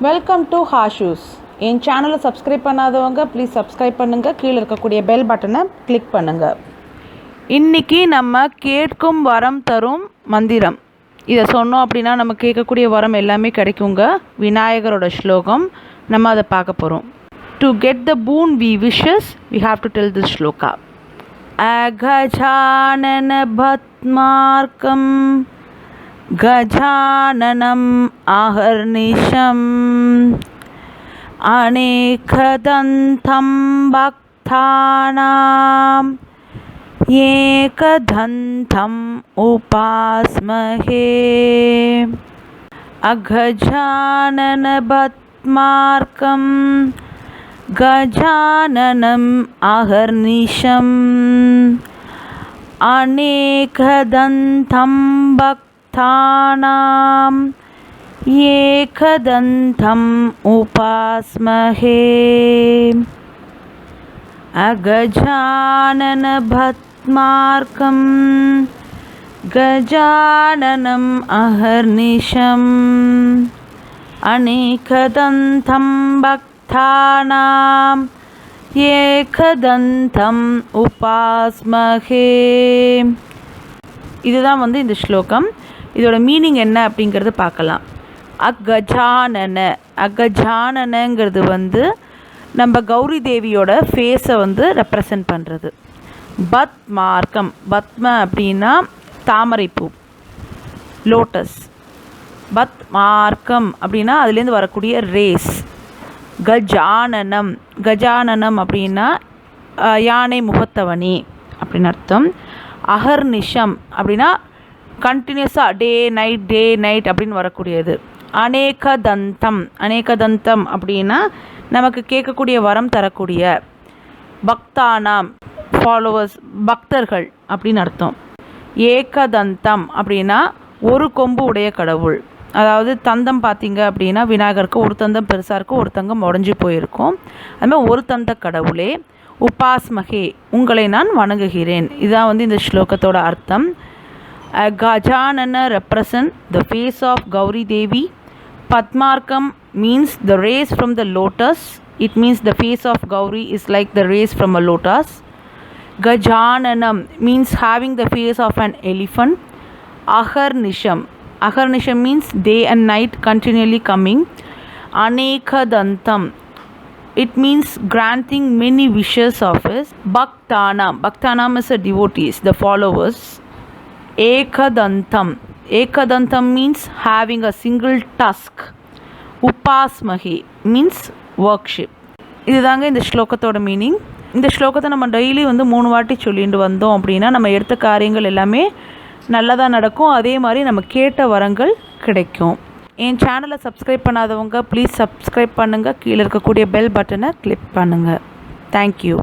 Welcome to ஹாஷூஸ். என் சேனலை subscribe பண்ணாதவங்க please subscribe பண்ணுங்கள். கீழே இருக்கக்கூடிய பெல் பட்டனை கிளிக் பண்ணுங்கள். இன்றைக்கி நம்ம கேட்கும் வரம் தரும் மந்திரம். இதை சொன்னோம் அப்படின்னா நம்ம கேட்கக்கூடிய வரம் எல்லாமே கிடைக்குங்க. விநாயகரோட ஸ்லோகம் நம்ம அதை பார்க்க போகிறோம். To get the boon we wishes we have to tell this shloka. அகஜானன பத்மார்க்கம் கஜானனம் அஹர்நிஷம் அநேகதந்தம் பக்தானாம் ஏகதந்தம் உபாஸ்மஹே. அகஜானன பத்மார்க்கம் கஜானனம் அஹர்நிஷம் அநேகதந்தம் பக்தானாம் ஏகதந்தம் உபாஸ்மஹே. அகஜானன பத்மார்க்கம் கஜானனம் அஹர்நிஷம் அநேகதந்தம் பக்தானாம் ஏகதந்தம் உபாஸ்மஹே. இதுதான் இந்த ஸ்லோகம். இதோட மீனிங் என்ன அப்படிங்கிறது பார்க்கலாம். அகஜானன, அகஜானனங்கிறது நம்ம கௌரி தேவியோட ஃபேஸை ரெப்ரசன்ட் பண்ணுறது. பத்மார்க்கம், பத்ம அப்படின்னா தாமரைப்பூ, லோட்டஸ். பத்மார்க்கம் அப்படின்னா அதுலேருந்து வரக்கூடிய ரேஸ். கஜானனம், கஜானனம் அப்படின்னா யானை முகத்தவனி அப்படின்னு அர்த்தம். அஹர்நிஷம் அப்படின்னா கண்டினியூஸாக டே நைட் அப்படின்னு வரக்கூடியது. அநேகதந்தம், அநேகதந்தம் அப்படின்னா நமக்கு கேட்கக்கூடிய வரம் தரக்கூடிய. பக்தானாம், ஃபாலோவர்ஸ், பக்தர்கள் அப்படின்னு அர்த்தம். ஏகதந்தம் அப்படின்னா ஒரு கொம்பு உடைய கடவுள். அதாவது தந்தம் பார்த்திங்க அப்படின்னா விநாயகருக்கு ஒரு தந்தம் பெருசாக இருக்கும், ஒரு தங்கம் உடஞ்சி போயிருக்கும். அதுமாதிரி ஒரு தந்த கடவுளே. உபாஸ்மகே, உங்களை நான் வணங்குகிறேன். இதுதான் இந்த ஸ்லோகத்தோட அர்த்தம். Gajanana represent the face of Gauri Devi. Padmarkam means the rays from the lotus. It means the face of Gauri is like the rays from a lotus. Gajananam means having the face of an elephant. Aharnisham, Aharnisham means day and night continually coming. Anekadantam, it means granting many wishes of his. Bhaktanam, Bhaktanam is a devotees, the followers. Ekadantam, Ekadantam means having a single tusk. Upasmahi means worship. இதுதாங்க இந்த ஸ்லோகத்தோட meaning. இந்த ஸ்லோகத்தை நம்ம daily 3 வாட்டி சொல்லிட்டு வந்தோம் அப்படின்னா நம்ம எடுத்த காரியங்கள் எல்லாமே நல்லதாக நடக்கும். அதே மாதிரி நம்ம கேட்ட வரங்கள் கிடைக்கும். என் சேனலை சப்ஸ்கிரைப் பண்ணாதவங்க ப்ளீஸ் சப்ஸ்கிரைப் பண்ணுங்கள். கீழே இருக்கக்கூடிய பெல் பட்டனை கிளிக் பண்ணுங்கள். தேங்க்யூ.